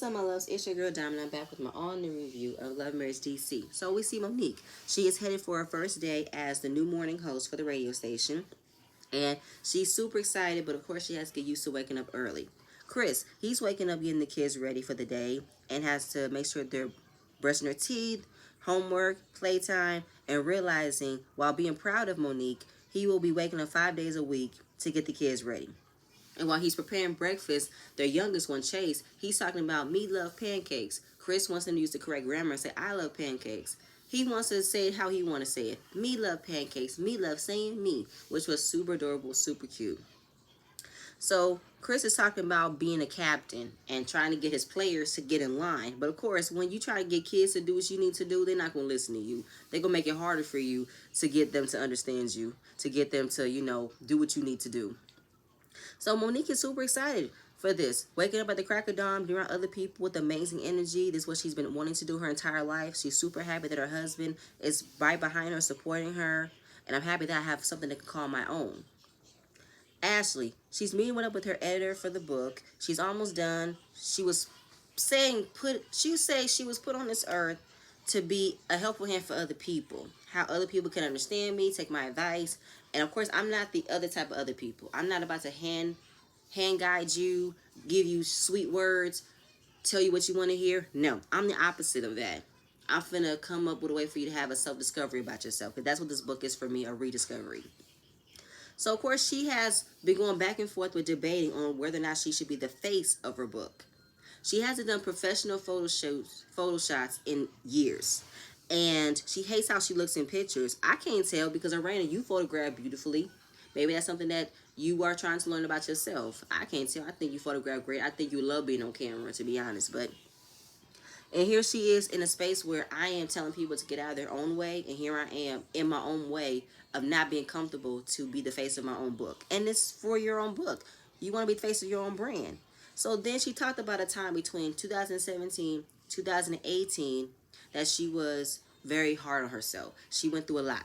up, my loves? It's your girl Diamond. I'm back with my all-new review of Love Marriage DC. So we see Monique. She is headed for her first day as the new morning host for the radio station. And she's super excited, but of course she has to get used to waking up early. Chris, he's waking up getting the kids ready for the day and has to make sure they're brushing their teeth, homework, playtime, and realizing while being proud of Monique, he will be waking up 5 days a week to get the kids ready. And while he's preparing breakfast, their youngest one, Chase, he's talking about me love pancakes. Chris wants him to use the correct grammar and say, I love pancakes. He wants to say it how he want to say it. Me love pancakes. Me love saying me, which was super adorable, super cute. So Chris is talking about being a captain and trying to get his players to get in line. But of course, when you try to get kids to do what you need to do, they're not going to listen to you. They're going to make it harder for you to get them to understand you, to get them to, do what you need to do. So Monique is super excited for this. Waking up at the crack of dawn, being around other people with amazing energy. This is what she's been wanting to do her entire life. She's super happy that her husband is right behind her, supporting her. And I'm happy that I have something to call my own. Ashley, she's meeting up with her editor for the book. She's almost done. She was saying she was put on this earth to be a helpful hand for other people. How other people can understand me, take my advice. And of course, I'm not the other type of other people. I'm not about to hand guide you, give you sweet words, tell you what you want to hear. No, I'm the opposite of that. I'm finna come up with a way for you to have a self-discovery about yourself. Because that's what this book is for me, a rediscovery. So, of course, she has been going back and forth with debating on whether or not she should be the face of her book. She hasn't done professional photo shots in years. And she hates how she looks in pictures. I can't tell because, Arena, you photograph beautifully. Maybe that's something that you are trying to learn about yourself. I can't tell. I think you photograph great. I think you love being on camera, to be honest. And here she is in a space where I am telling people to get out of their own way. And here I am in my own way of not being comfortable to be the face of my own book. And it's for your own book. You want to be the face of your own brand. So then she talked about a time between 2017, 2018 that she was very hard on herself. She went through a lot.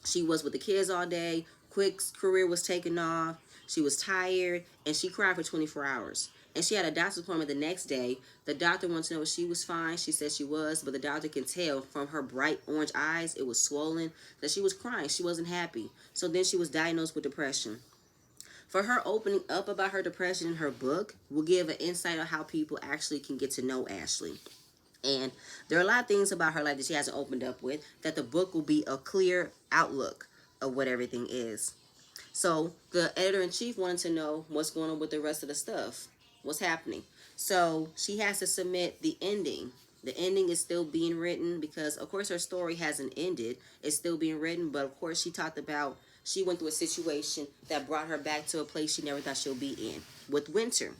She was with the kids all day. Quick's career was taking off. She was tired, and she cried for 24 hours. And she had a doctor's appointment the next day. The doctor wanted to know if she was fine. She said she was, but the doctor can tell from her bright orange eyes, it was swollen, that she was crying. She wasn't happy. So then she was diagnosed with depression. For her opening up about her depression in her book will give an insight on how people actually can get to know Ashley. And there are a lot of things about her life that she hasn't opened up with, that the book will be a clear outlook of what everything is. So the editor-in-chief wanted to know what's going on with the rest of the stuff. What's happening? So she has to submit the ending. The ending is still being written because, of course, her story hasn't ended. It's still being written, but of course, she talked about she went through a situation that brought her back to a place she never thought she'll be in with Winter.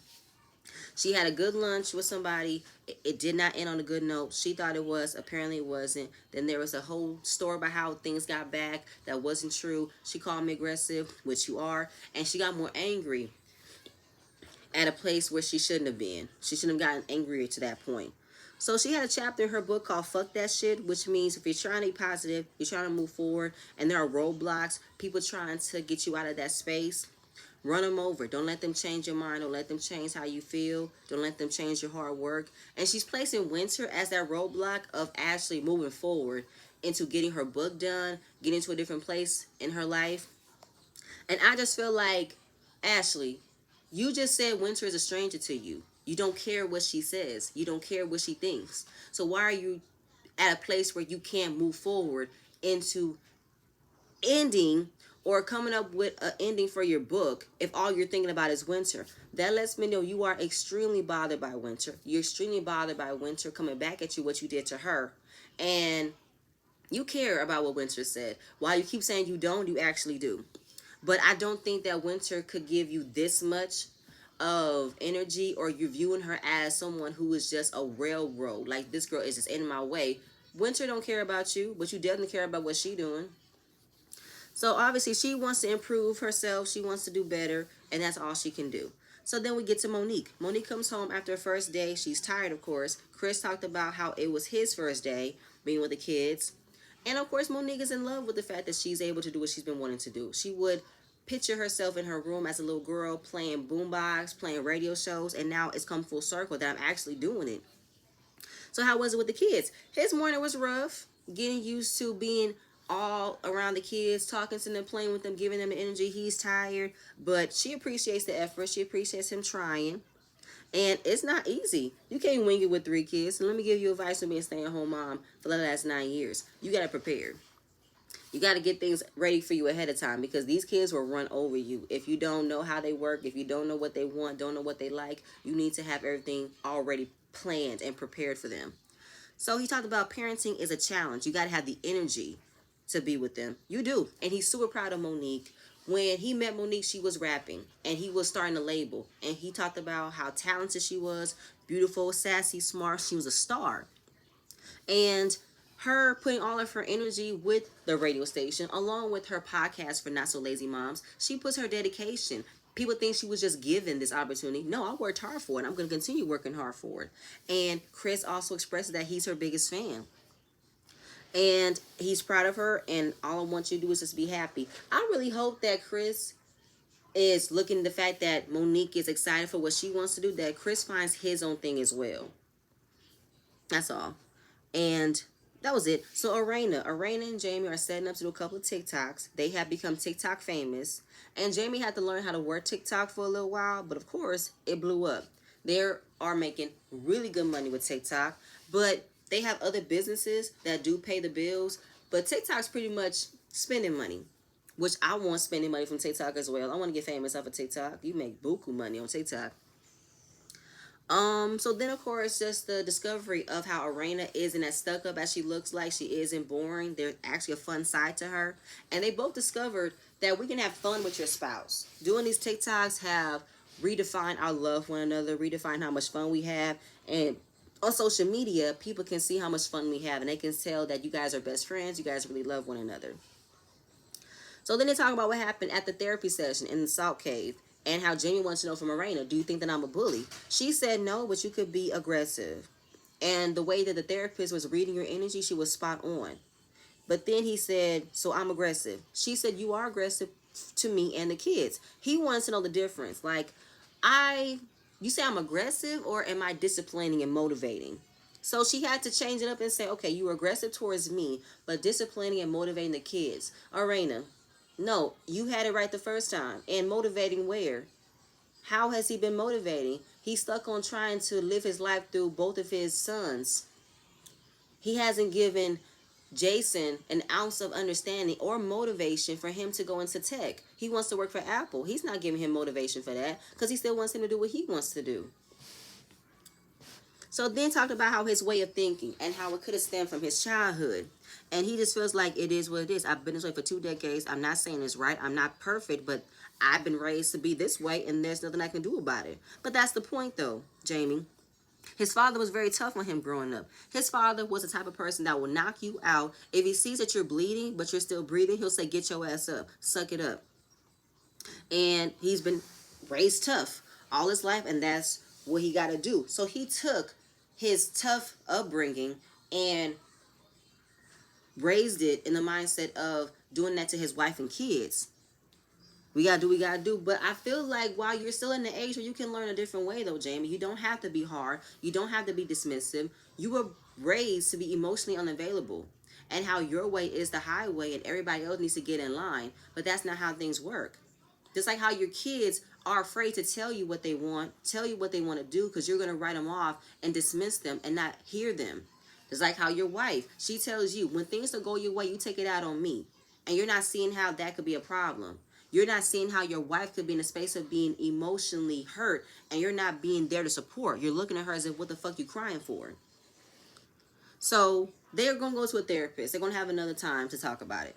She had a good lunch with somebody. It did not end on a good note. She thought it was. Apparently it wasn't. Then there was a whole story about how things got back. That wasn't true. She called me aggressive, which you are. And she got more angry at a place where she shouldn't have been. She shouldn't have gotten angrier to that point. So she had a chapter in her book called Fuck That Shit, which means if you're trying to be positive, you're trying to move forward, and there are roadblocks, people trying to get you out of that space, run them over. Don't let them change your mind. Don't let them change how you feel. Don't let them change your hard work. And she's placing Winter as that roadblock of Ashley moving forward into getting her book done, getting to a different place in her life. And I just feel like, Ashley, you just said Winter is a stranger to you. You don't care what she says. You don't care what she thinks. So why are you at a place where you can't move forward into ending or coming up with an ending for your book if all you're thinking about is Winter? That lets me know you are extremely bothered by Winter. You're extremely bothered by Winter coming back at you what you did to her. And you care about what Winter said. While you keep saying you don't, you actually do. But I don't think that Winter could give you this much of energy, or you're viewing her as someone who is just a railroad. Like, this girl is just in my way. Winter don't care about you, but you definitely care about what she doing. So obviously she wants to improve herself. She wants to do better, and that's all she can do. So then we get to Monique. Monique comes home after her first day. She's tired, of course. Chris talked about how it was his first day being with the kids. And of course, Monique is in love with the fact that she's able to do what she's been wanting to do. She would picture herself in her room as a little girl playing boombox, playing radio shows, and now it's come full circle that I'm actually doing it. So how was it with the kids? His morning was rough, getting used to being all around the kids, talking to them, playing with them, giving them the energy. He's tired, but she appreciates the effort. She appreciates him trying. And it's not easy. You can't wing it with 3 kids. And let me give you advice on being a stay-at-home mom for the last 9 years. You got to prepare. You got to get things ready for you ahead of time because these kids will run over you. If you don't know how they work, if you don't know what they want, don't know what they like, you need to have everything already planned and prepared for them. So he talked about parenting is a challenge. You got to have the energy to be with them. You do. And he's super proud of Monique. When he met Monique, she was rapping and he was starting to label. And he talked about how talented she was, beautiful, sassy, smart. She was a star. And her putting all of her energy with the radio station, along with her podcast for Not So Lazy Moms, she puts her dedication. People think she was just given this opportunity. No, I worked hard for it. I'm going to continue working hard for it. And Chris also expresses that he's her biggest fan. And he's proud of her, and all I want you to do is just be happy. I really hope that Chris is looking at the fact that Monique is excited for what she wants to do, that Chris finds his own thing as well. That's all. And that was it. So Arena and Jamie are setting up to do a couple of TikToks. They have become TikTok famous. And Jamie had to learn how to work TikTok for a little while, but of course, it blew up. They are making really good money with TikTok, but they have other businesses that do pay the bills. But TikTok's pretty much spending money, which I want spending money from TikTok as well. I want to get famous off of TikTok. You make buku money on TikTok. So then of course just the discovery of how Arena isn't as stuck up as she looks like. She isn't boring. There's actually a fun side to her. And they both discovered that we can have fun with your spouse. Doing these TikToks have redefined our love for one another, redefined how much fun we have. And on social media, people can see how much fun we have and they can tell that you guys are best friends, you guys really love one another. So then they talk about what happened at the therapy session in the salt cave and how Jamie wants to know from Morena, do you think that I'm a bully? She said no, but you could be aggressive. And the way that the therapist was reading your energy, she was spot on. But then he said, so I'm aggressive. She said, you are aggressive to me and the kids. He wants to know the difference. Like, you say I'm aggressive or am I disciplining and motivating? So she had to change it up and say, okay, you were aggressive towards me, but disciplining and motivating the kids. Arena, no, you had it right the first time. And motivating where? How has he been motivating? He's stuck on trying to live his life through both of his sons. He hasn't given Jason an ounce of understanding or motivation for him to go into tech. He wants to work for Apple. He's not giving him motivation for that because he still wants him to do what he wants to do. So then talked about how his way of thinking and how it could have stemmed from his childhood. And he just feels like it is what it is. I've been this way for 2 decades. I'm not saying it's right. I'm not perfect, but I've been raised to be this way and there's nothing I can do about it. But that's the point though, Jamie. His father was very tough on him growing up. His father was the type of person that will knock you out. If he sees that you're bleeding, but you're still breathing, he'll say, get your ass up. Suck it up. And he's been raised tough all his life, and that's what he got to do. So he took his tough upbringing and raised it in the mindset of doing that to his wife and kids. We gotta do what we gotta do. But I feel like while you're still in the age where you can learn a different way though, Jamie, you don't have to be hard. You don't have to be dismissive. You were raised to be emotionally unavailable. And how your way is the highway and everybody else needs to get in line. But that's not how things work. Just like how your kids are afraid to tell you what they want to do because you're going to write them off and dismiss them and not hear them. Just like how your wife, she tells you, when things don't go your way, you take it out on me. And you're not seeing how that could be a problem. You're not seeing how your wife could be in a space of being emotionally hurt and you're not being there to support. You're looking at her as if, what the fuck you crying for? So they're going to go to a therapist. They're going to have another time to talk about it.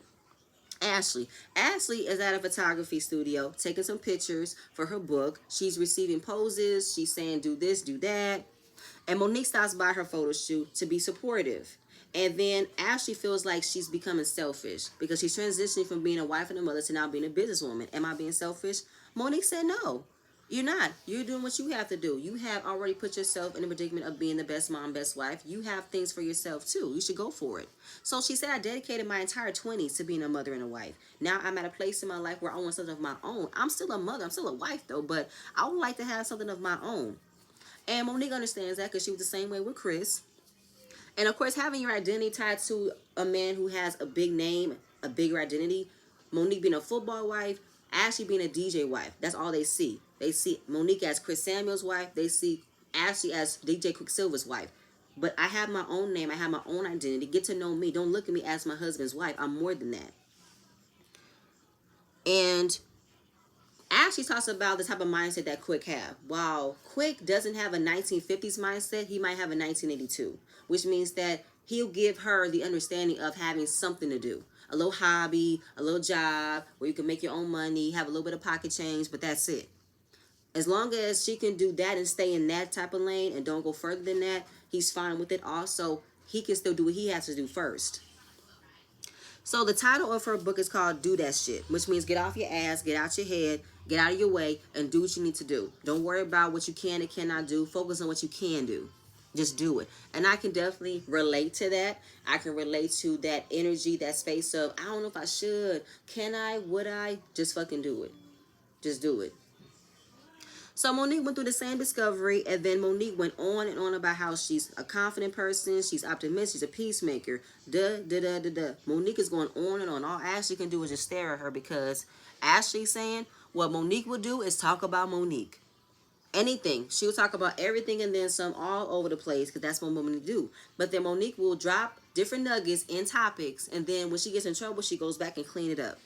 Ashley is at a photography studio taking some pictures for her book. She's receiving poses. She's saying, do this, do that. And Monique stops by her photo shoot to be supportive. And then Ashley feels like she's becoming selfish because she's transitioning from being a wife and a mother to now being a businesswoman. Am I being selfish? Monique said no. You're not. You're doing what you have to do. You have already put yourself in the predicament of being the best mom, best wife. You have things for yourself too. You should go for it. So she said, I dedicated my entire 20s to being a mother and a wife. Now I'm at a place in my life where I want something of my own. I'm still a mother. I'm still a wife though, but I would like to have something of my own. And Monique understands that because she was the same way with Chris. And of course, having your identity tied to a man who has a big name, a bigger identity, Monique being a football wife, Ashley being a DJ wife. That's all they see. They see Monique as Chris Samuel's wife. They see Ashley as DJ Quicksilver's wife. But I have my own name. I have my own identity. Get to know me. Don't look at me as my husband's wife. I'm more than that. And Ashley talks about the type of mindset that Quick have. While Quick doesn't have a 1950s mindset, he might have a 1982, which means that he'll give her the understanding of having something to do. A little hobby, a little job where you can make your own money, have a little bit of pocket change, but that's it. As long as she can do that and stay in that type of lane and don't go further than that, he's fine with it. Also, he can still do what he has to do first. So the title of her book is called Do That Shit, which means get off your ass, get out your head, get out of your way, and do what you need to do. Don't worry about what you can and cannot do. Focus on what you can do. Just do it. And I can definitely relate to that. I can relate to that energy, that space of, I don't know if I should. Can I? Would I? Just fucking do it. Just do it. So Monique went through the same discovery, and then Monique went on and on about how she's a confident person, she's optimistic, she's a peacemaker. Monique is going on and on. All Ashley can do is just stare at her because Ashley's saying what Monique will do is talk about Monique. Anything. She will talk about everything and then some all over the place because that's what Monique do. But then Monique will drop different nuggets in topics, and then when she gets in trouble, she goes back and clean it up.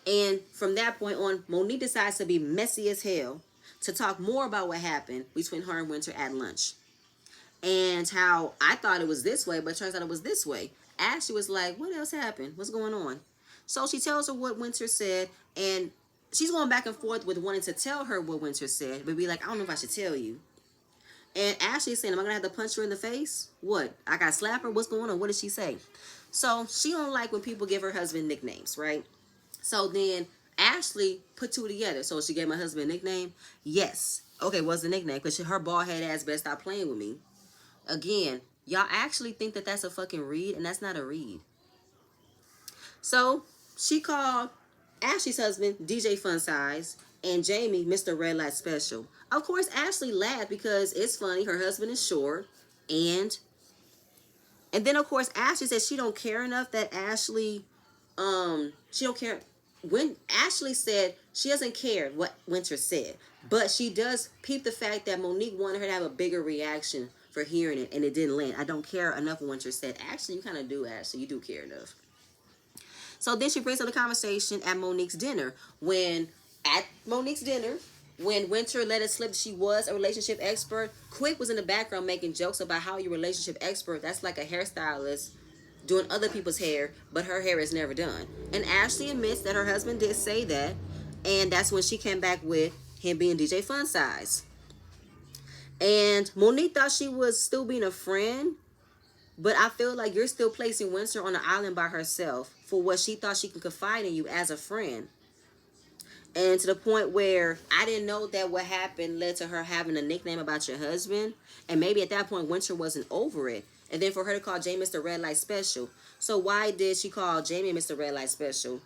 And from that point on, Monique decides to be messy as hell to talk more about what happened between her and Winter at lunch. And how I thought it was this way, but it turns out it was this way. Ashley was like, what else happened? What's going on? So she tells her what Winter said, and she's going back and forth with wanting to tell her what Winter said, but be like, I don't know if I should tell you. And Ashley's saying, am I going to have to punch her in the face? What? I got to slap her? What's going on? What did she say? So she don't like when people give her husband nicknames, right? So then Ashley put two together. So she gave my husband a nickname? Yes. Okay, what's the nickname? Because her bald head ass better stop playing with me. Again, y'all actually think that that's a fucking read, and that's not a read. So she called Ashley's husband DJ Fun Size and Jamie Mr. Red Light Special. Of course, Ashley laughed because it's funny. Her husband is short, and then of course Ashley said she don't care enough that she don't care. When Ashley said she doesn't care what Winter said, but she does peep the fact that Monique wanted her to have a bigger reaction for hearing it, and it didn't land. I don't care enough, Winter said. Actually, you kind of do, Ashley. You do care enough. So then she brings up the conversation at Monique's dinner. When Winter let it slip she was a relationship expert, Quick was in the background making jokes about how you're a relationship expert. That's like a hairstylist doing other people's hair, but her hair is never done. And Ashley admits that her husband did say that, and that's when she came back with him being DJ Fun Size. And Monique thought she was still being a friend, but I feel like you're still placing Winter on an island by herself for what she thought she could confide in you as a friend. And to the point where I didn't know that what happened led to her having a nickname about your husband. And maybe at that point, Winter wasn't over it. And then for her to call Jamie Mr. Red Light Special. So why did she call Jamie Mr. Red Light Special?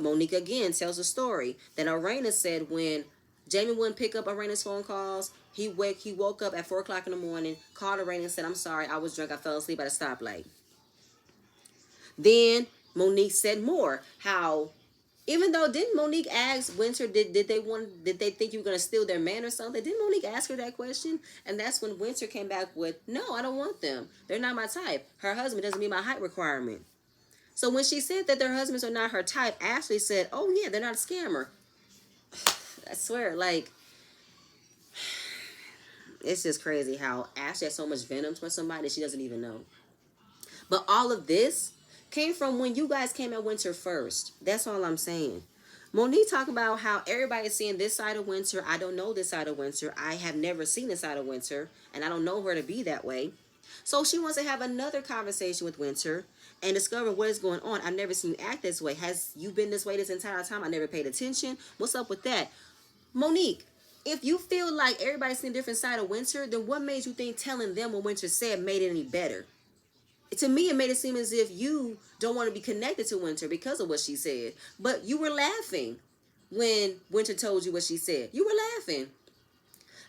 Monique again tells a story that Arena said when Jamie wouldn't pick up Arena's phone calls, he woke up at 4 o'clock in the morning, called Arena and said, I'm sorry, I was drunk, I fell asleep at a stoplight. Then Monique said more, how even though didn't Monique ask Winter did they think you were gonna steal their man or something? Didn't Monique ask her that question? And that's when Winter came back with, no, I don't want them. They're not my type. Her husband doesn't meet my height requirement. So when she said that their husbands are not her type, Ashley said, oh yeah, they're not a scammer. I swear, like, it's just crazy how Ashley has so much venom towards somebody that she doesn't even know. But all of this came from when you guys came at Winter first. That's all I'm saying. Monique talking about how everybody's seeing this side of Winter. I don't know this side of Winter. I have never seen this side of Winter, and I don't know her to be that way. So she wants to have another conversation with Winter and discover what is going on. I've never seen you act this way. Has you been this way this entire time? I never paid attention. What's up with that? Monique, If you feel like everybody's seeing a different side of Winter, then what made you think telling them what Winter said made it any better? To me, it made it seem as if you don't want to be connected to Winter because of what she said. But you were laughing when Winter told you what she said. You were laughing.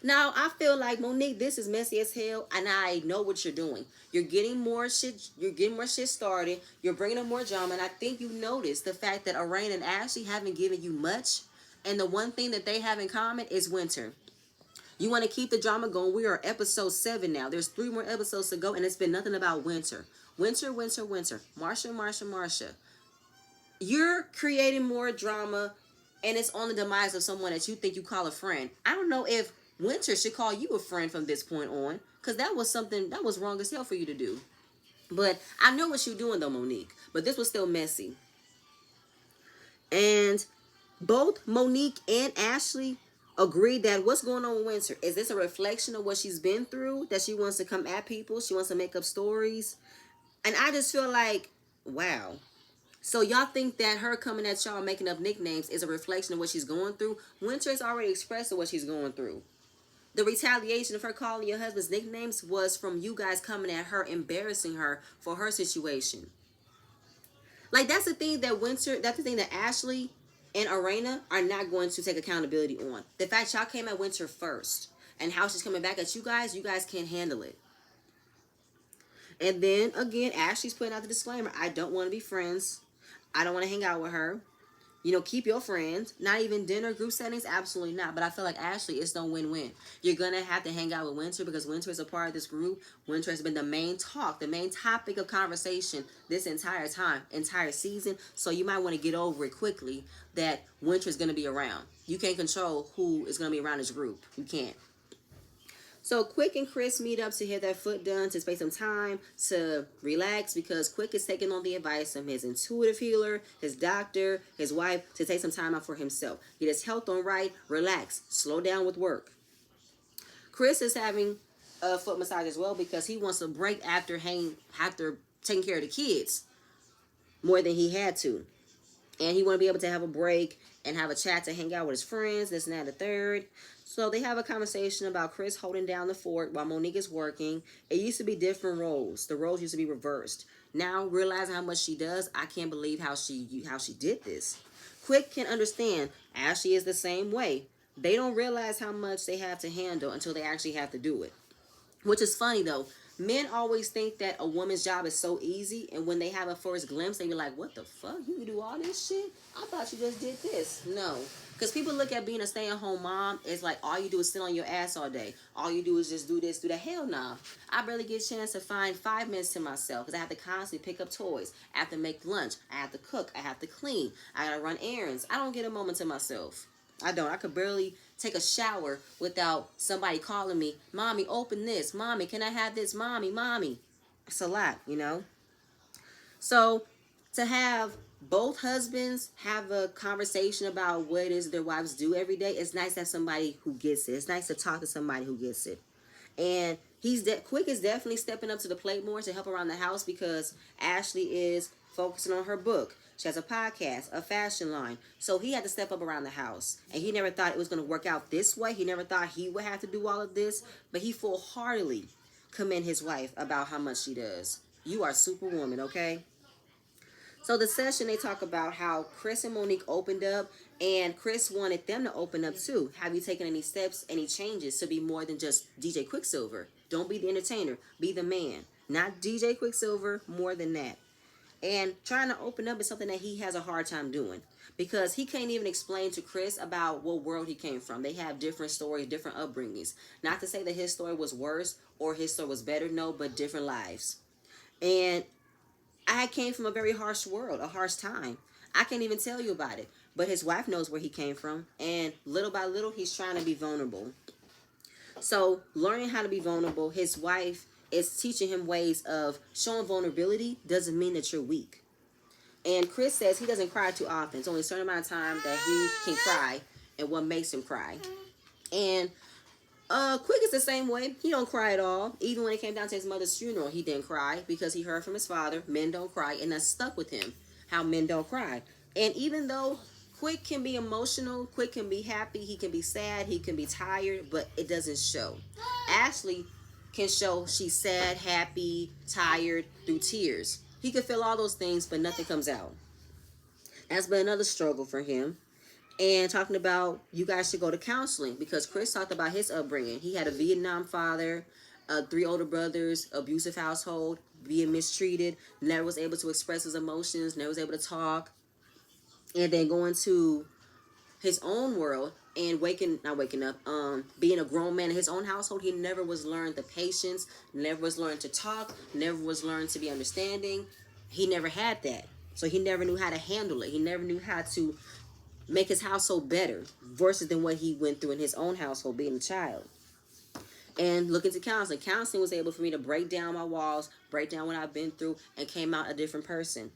Now, I feel like, Monique, this is messy as hell, and I know what you're doing. You're getting more shit. You're getting more shit started. You're bringing up more drama, and I think you noticed the fact that Arain and Ashley haven't given you much, and the one thing that they have in common is Winter. You want to keep the drama going. We are ep.7 now. There's 3 more episodes to go, and it's been nothing about Winter. Winter, Winter, Winter. Marsha, Marsha, Marsha. You're creating more drama, and it's on the demise of someone that you think you call a friend. I don't know if Winter should call you a friend from this point on, because that was something that was wrong as hell for you to do. But I know what you're doing, though, Monique. But this was still messy. And both Monique and Ashley agreed that what's going on with Winter, is this a reflection of what she's been through, that she wants to come at people, she wants to make up stories? And I just feel like, wow. So y'all think that her coming at y'all making up nicknames is a reflection of what she's going through? Winter has already expressed what she's going through. The retaliation of her calling your husband's nicknames was from you guys coming at her, embarrassing her for her situation. Like, that's the thing that that's the thing that Ashley and Arena are not going to take accountability on. The fact y'all came at Winter first, and how she's coming back at you guys can't handle it. And then again, Ashley's putting out the disclaimer: I don't want to be friends. I don't want to hang out with her. You know, keep your friends. Not even dinner, group settings, absolutely not. But I feel like Ashley, it's no win-win. You're going to have to hang out with Winter because Winter is a part of this group. Winter has been the main talk, the main topic of conversation this entire time, entire season. So you might want to get over it quickly that Winter is going to be around. You can't control who is going to be around this group. You can't. So Quick and Chris meet up to get their foot done, to spend some time to relax, because Quick is taking on the advice of his intuitive healer, his doctor, his wife, to take some time out for himself. Get his health on right, relax, slow down with work. Chris is having a foot massage as well because he wants a break after taking care of the kids more than he had to. And he want to be able to have a break and have a chat to hang out with his friends, this and that, the third. So they have a conversation about Chris holding down the fort while Monique is working. It used to be different roles. The roles used to be reversed. Now, realizing how much she does, I can't believe how she did this. Quick can understand. Ashley is the same way. They don't realize how much they have to handle until they actually have to do it. Which is funny, though. Men always think that a woman's job is so easy, and when they have a first glimpse, they be like, what the fuck? You can do all this shit? I thought you just did this. No. Because people look at being a stay-at-home mom as like, all you do is sit on your ass all day. All you do is just do this, do that. Hell no. I barely get a chance to find 5 minutes to myself because I have to constantly pick up toys. I have to make lunch. I have to cook. I have to clean. I got to run errands. I don't get a moment to myself. I don't. I could barely take a shower without somebody calling me, Mommy, open this. Mommy, can I have this? Mommy, Mommy. It's a lot, you know? So to have both husbands have a conversation about what it is their wives do every day, it's nice to have somebody who gets it. It's nice to talk to somebody who gets it. And Quick is definitely stepping up to the plate more to help around the house because Ashley is focusing on her book. She has a podcast, a fashion line. So he had to step up around the house. And he never thought it was going to work out this way. He never thought he would have to do all of this. But he full-heartedly commend his wife about how much she does. You are superwoman, okay? So the session, they talk about how Chris and Monique opened up, and Chris wanted them to open up too. Have you taken any steps, any changes to be more than just DJ Quicksilver? Don't be the entertainer. Be the man. Not DJ Quicksilver, more than that. And trying to open up is something that he has a hard time doing because he can't even explain to Chris about what world he came from. They have different stories, different upbringings. Not to say that his story was worse or his story was better, no, but different lives. And I came from a very harsh world, a harsh time. I can't even tell you about it. But his wife knows where he came from. And little by little, he's trying to be vulnerable. So learning how to be vulnerable, his wife is teaching him ways of showing vulnerability doesn't mean that you're weak. And Chris says he doesn't cry too often. It's only a certain amount of time that he can cry and what makes him cry. And Quick is the same way. He don't cry at all. Even when it came down to his mother's funeral, he didn't cry because he heard from his father, men don't cry, and that stuck with him, how men don't cry. And even though Quick can be emotional, Quick can be happy, he can be sad, he can be tired, but it doesn't show. Ashley can show she's sad, happy, tired through tears. He can feel all those things, but nothing comes out. That's been another struggle for him. And talking about you guys should go to counseling because Chris talked about his upbringing. He had a Vietnam father, three older brothers, abusive household, being mistreated, never was able to express his emotions, never was able to talk, and then going to his own world and not waking up, being a grown man in his own household. He never was learned the patience, never was learned to talk, never was learned to be understanding. He never had that. So he never knew how to handle it. He never knew how to make his household better versus than what he went through in his own household being a child. And looking to counseling. Counseling was able for me to break down my walls, break down what I've been through, and came out a different person.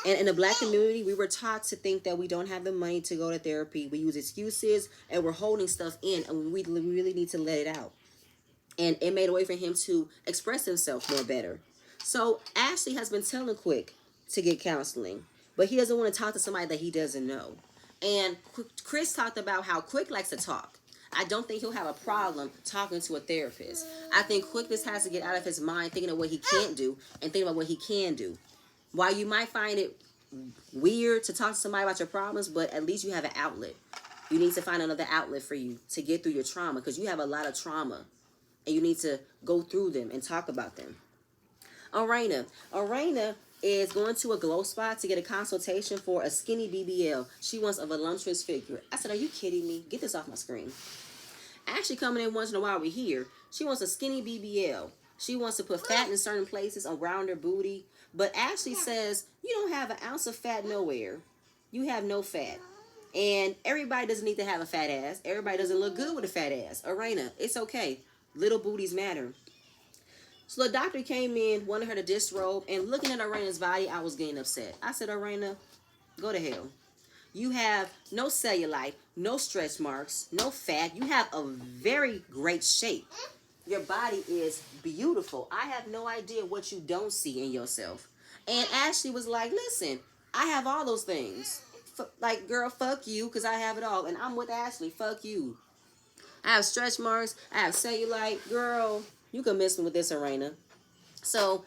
And in the Black community, we were taught to think that we don't have the money to go to therapy. We use excuses and we're holding stuff in, and we really need to let it out. And it made a way for him to express himself more better. So Ashley has been telling Quick to get counseling, but he doesn't want to talk to somebody that he doesn't know. And Chris talked about how Quick likes to talk. I don't think he'll have a problem talking to a therapist. I think Quick just has to get out of his mind thinking of what he can't do and thinking about what he can do. While you might find it weird to talk to somebody about your problems, but at least you have an outlet. You need to find another outlet for you to get through your trauma because you have a lot of trauma and you need to go through them and talk about them. Arena is going to a glow spot to get a consultation for a skinny BBL. She wants a voluptuous figure. I said, are you kidding me? Get this off my screen. Actually coming in once in a while we're here. She wants a skinny BBL. She wants to put fat in certain places around her booty. But Ashley says, you don't have an ounce of fat nowhere. You have no fat. And everybody doesn't need to have a fat ass. Everybody doesn't look good with a fat ass. Arena, it's okay. Little booties matter. So the doctor came in, wanted her to disrobe, and looking at Arena's body, I was getting upset. I said, Arena, go to hell. You have no cellulite, no stretch marks, no fat. You have a very great shape. Your body is beautiful. I have no idea what you don't see in yourself. And Ashley was like, listen, I have all those things. Like, girl, fuck you, because I have it all. And I'm with Ashley. Fuck you. I have stretch marks. I have cellulite. Girl, you can miss me with this, Arena. So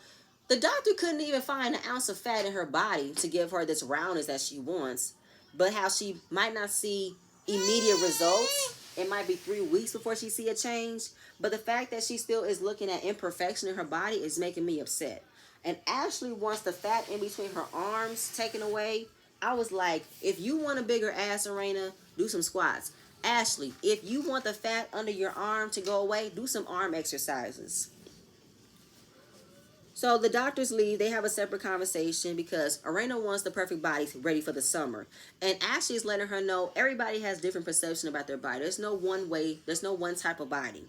the doctor couldn't even find an ounce of fat in her body to give her this roundness that she wants. But how she might not see immediate results. It might be 3 weeks before she see a change. But the fact that she still is looking at imperfection in her body is making me upset. And Ashley wants the fat in between her arms taken away. I was like, if you want a bigger ass, Arena, do some squats. Ashley, if you want the fat under your arm to go away, do some arm exercises. So the doctors leave. They have a separate conversation because Arena wants the perfect body ready for the summer. And Ashley is letting her know everybody has different perception about their body. There's no one way. There's no one type of body.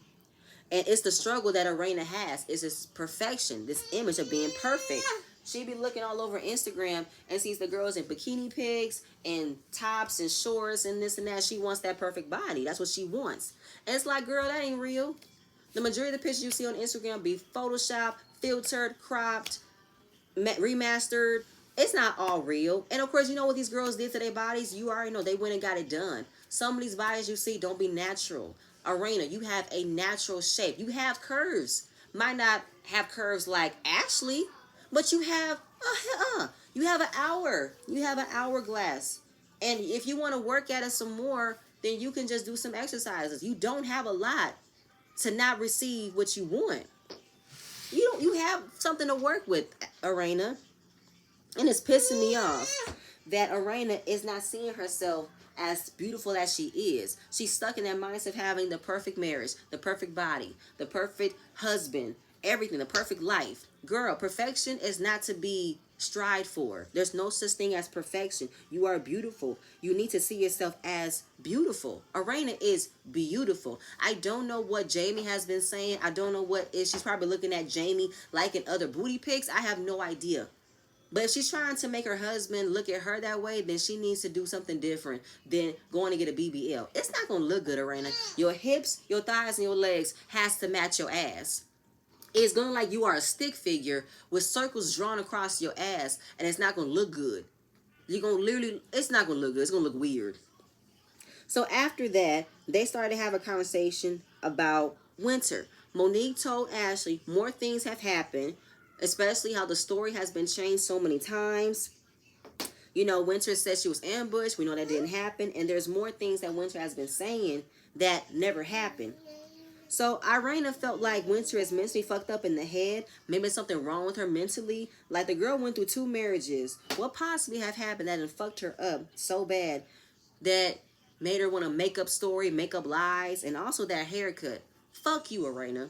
And it's the struggle that Arena has. Is this perfection, this image of being perfect. She be looking all over Instagram and sees the girls in bikini pics and tops and shorts and this and that. She wants that perfect body. That's what she wants. And it's like, girl, that ain't real. The majority of the pictures you see on Instagram be Photoshopped, filtered, cropped, remastered. It's not all real. And of course, you know what these girls did to their bodies? You already know they went and got it done. Some of these bodies you see don't be natural. Arena, you have a natural shape. You have curves. Might not have curves like Ashley, but you have you have an hour. You have an hourglass. And if you want to work at it some more, then you can just do some exercises. You don't have a lot to not receive what you want. You have something to work with, Arena. And it's pissing me off that Arena is not seeing herself as beautiful as she is. She's stuck in that mindset of having the perfect marriage, the perfect body, the perfect husband, everything, the perfect life. Girl, perfection is not to be strived for. There's no such thing as perfection. You are beautiful. You need to see yourself as beautiful. Arena is beautiful. I don't know what Jamie has been saying. I don't know what is. She's probably looking at Jamie liking other booty pics. I have no idea. But if she's trying to make her husband look at her that way, then she needs to do something different than going to get a BBL. It's not going to look good, Arena. Your hips, your thighs, and your legs has to match your ass. It's going to look like you are a stick figure with circles drawn across your ass, and it's not going to look good. You're gonna literally, it's not gonna look good. It's gonna look weird. So after that, they started to have a conversation about Winter. Monique told Ashley more things have happened, especially how the story has been changed so many times. You know, Winter said she was ambushed. We know that didn't happen. And there's more things that Winter has been saying that never happened. So Irena felt like Winter is mentally fucked up in the head. Maybe something wrong with her mentally. Like the girl went through 2 marriages. What possibly have happened that fucked her up so bad that made her want to make up story, make up lies, and also that haircut? Fuck you, Irena.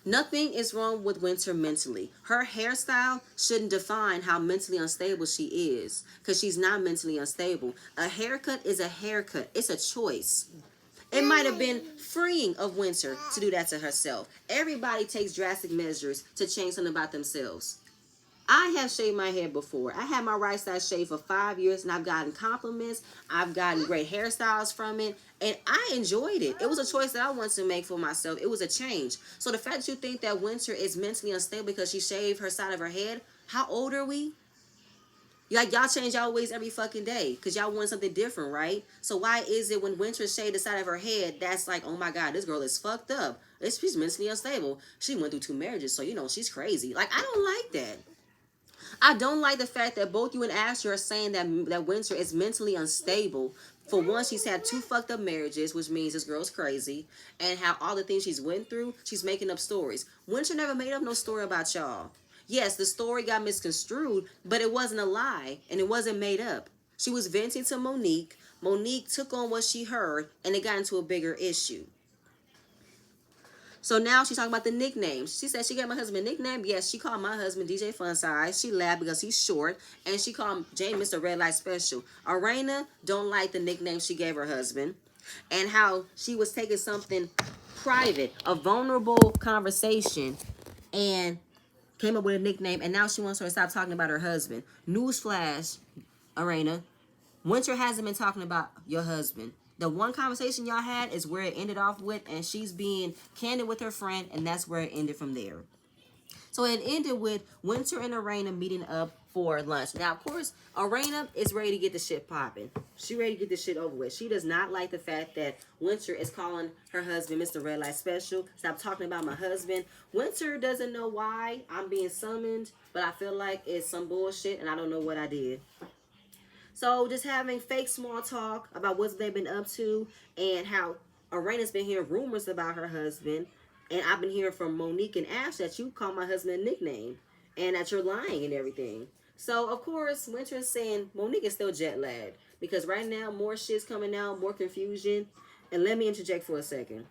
Nothing is wrong with Winter mentally. Her hairstyle shouldn't define how mentally unstable she is, because she's not mentally unstable. A haircut is a haircut. It's a choice. It might have been freeing of Winter to do that to herself. Everybody takes drastic measures to change something about themselves. I have shaved my hair before. I had my right side shaved for 5 years, and I've gotten compliments. I've gotten great hairstyles from it, and I enjoyed it. It was a choice that I wanted to make for myself. It was a change. So the fact that you think that Winter is mentally unstable because she shaved her side of her head, how old are we? Like, y'all change y'all ways every fucking day because y'all want something different, right? So why is it when Winter shaved the side of her head, that's like, oh my God, this girl is fucked up. She's mentally unstable. She went through 2 marriages, so, you know, she's crazy. Like, I don't like that. I don't like the fact that both you and Ashley are saying that Winter is mentally unstable. For one, she's had 2 fucked up marriages, which means this girl's crazy, and how all the things she's went through, she's making up stories. Winter never made up no story about y'all. Yes, the story got misconstrued, but it wasn't a lie, and it wasn't made up. She was venting to Monique. Monique took on what she heard, and it got into a bigger issue. So now she's talking about the nicknames. She said she gave my husband a nickname. Yes, she called my husband DJ Fun Size. She laughed because he's short. And she called James Mr. Red Light Special. Arena don't like the nickname she gave her husband. And how she was taking something private, a vulnerable conversation, and came up with a nickname. And now she wants her to stop talking about her husband. Newsflash, Arena. Winter hasn't been talking about your husband. The one conversation y'all had is where it ended off with, and she's being candid with her friend, and that's where it ended from there. So it ended with Winter and Arena meeting up for lunch. Now, of course, Arena is ready to get the shit popping. She ready to get this shit over with. She does not like the fact that Winter is calling her husband Mr. Red Light Special. Stop talking about my husband. Winter doesn't know why I'm being summoned, but I feel like it's some bullshit, and I don't know what I did. So just having fake small talk about what they've been up to and how Arena's been hearing rumors about her husband. And I've been hearing from Monique and Ash that you call my husband a nickname and that you're lying and everything. So, of course, Winter is saying Monique is still jet lagged because right now more shit's coming out, more confusion. And let me interject for a second.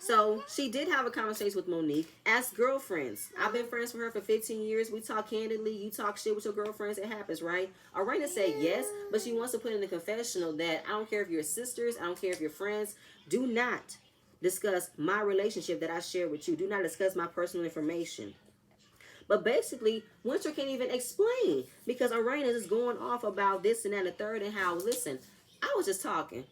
So she did have a conversation with Monique as girlfriends. I've been friends with her for 15 years. We talk candidly. You talk shit with your girlfriends. It happens, right? Arena said yes, but she wants to put in the confessional that I don't care if you're sisters. I don't care if you're friends. Do not discuss my relationship that I share with you. Do not discuss my personal information. But basically, Winter can't even explain because Arena is going off about this and that and the third and how, listen, I was just talking.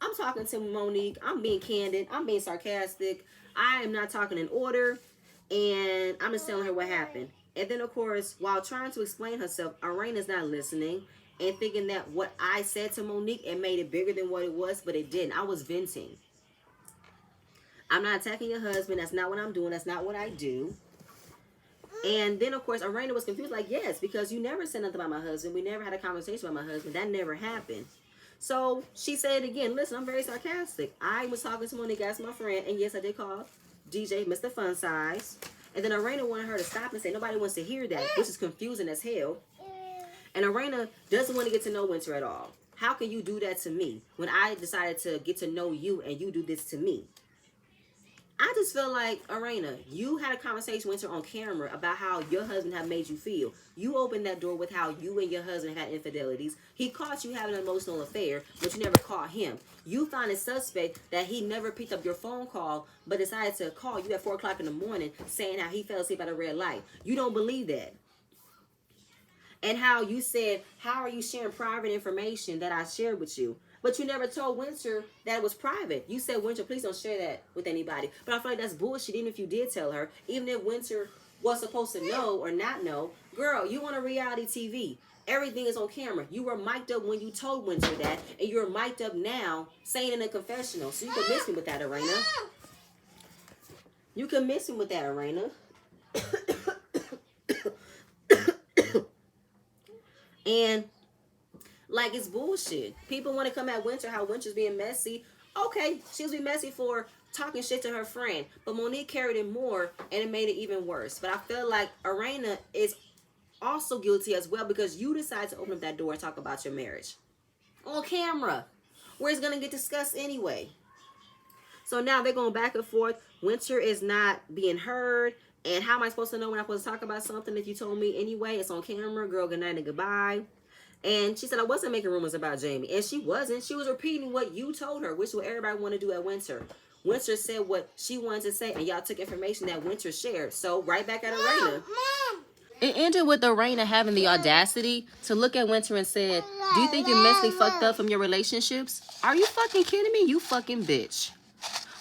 I'm talking to Monique. I'm being candid. I'm being sarcastic. I am not talking in order. And I'm just telling her what happened. And then, of course, while trying to explain herself, Arena's not listening and thinking that what I said to Monique, it made it bigger than what it was, but it didn't. I was venting. I'm not attacking your husband. That's not what I'm doing. That's not what I do. And then, of course, Arena was confused. Like, yes, because you never said nothing about my husband. We never had a conversation about my husband. That never happened. So she said again, listen, I'm very sarcastic. I was talking to Monique as my friend, and yes, I did call DJ Mr. Fun Size. And then Arena wanted her to stop and say nobody wants to hear that, which is confusing as hell. And Arena doesn't want to get to know Winter at all. How can you do that to me when I decided to get to know you and you do this to me? I just feel like, Arena, you had a conversation with her on camera about how your husband had made you feel. You opened that door with how you and your husband had infidelities. He caught you having an emotional affair, but you never caught him. You found it suspect that he never picked up your phone call, but decided to call you at 4 o'clock in the morning saying how he fell asleep at a red light. You don't believe that. And how you said, how are you sharing private information that I shared with you? But you never told Winter that it was private. You said, Winter, please don't share that with anybody. But I feel like that's bullshit, even if you did tell her. Even if Winter was supposed to know or not know. Girl, you on a reality TV. Everything is on camera. You were mic'd up when you told Winter that, and you're mic'd up now saying in a confessional. So you can miss me with that, Arena. You can miss me with that, Arena. And like, it's bullshit. People want to come at Winter how Winter's being messy. Okay, she was being messy for talking shit to her friend, but Monique carried it more, and it made it even worse. But I feel like Arena is also guilty as well, because you decided to open up that door and talk about your marriage on camera, where it's gonna get discussed anyway. So now they're going back and forth. Winter is not being heard. And how am I supposed to know when I'm supposed to talk about something if you told me anyway? It's on camera. Girl, good night and goodbye. And she said, I wasn't making rumors about Jamie. And she wasn't. She was repeating what you told her, which is what everybody wanted to do at Winter. Winter said what she wanted to say, and y'all took information that Winter shared. So right back at Arena. It ended with Arena having the audacity to look at Winter and said, do you think you're mentally fucked up from your relationships? Are you fucking kidding me? You fucking bitch.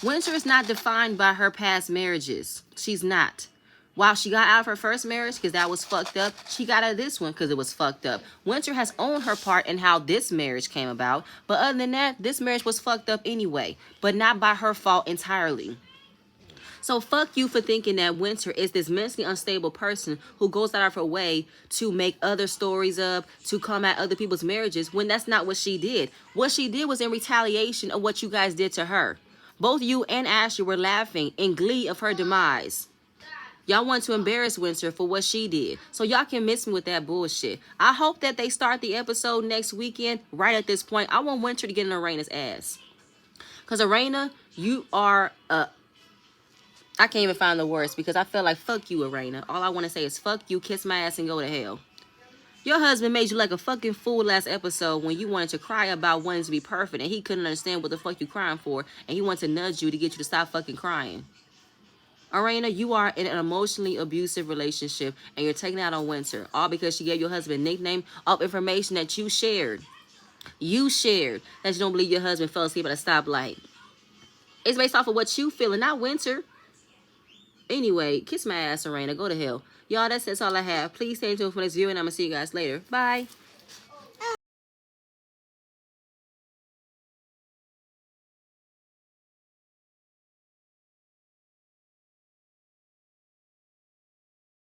Winter is not defined by her past marriages. She's not. While she got out of her first marriage because that was fucked up, she got out of this one because it was fucked up. Winter has owned her part in how this marriage came about. But other than that, this marriage was fucked up anyway. But not by her fault entirely. So fuck you for thinking that Winter is this mentally unstable person who goes out of her way to make other stories up, to come at other people's marriages, when that's not what she did. What she did was in retaliation of what you guys did to her. Both you and Ashley were laughing in glee of her demise. Y'all want to embarrass Winter for what she did. So y'all can miss me with that bullshit. I hope that they start the episode next weekend right at this point. I want Winter to get in Arena's ass. Because Arena, you are I can't even find the words because I feel like fuck you, Arena. All I want to say is fuck you, kiss my ass, and go to hell. Your husband made you like a fucking fool last episode when you wanted to cry about wanting to be perfect and he couldn't understand what the fuck you crying for, and he wanted to nudge you to get you to stop fucking crying. Arena, you are in an emotionally abusive relationship and you're taking out on Winter, all because she gave your husband a nickname of information that you shared. You shared that you don't believe your husband fell asleep at a stoplight. It's based off of what you feel and not Winter. Anyway, kiss my ass, Arena. Go to hell. Y'all, that's all I have. Please stay tuned for this video, and I'm going to see you guys later. Bye.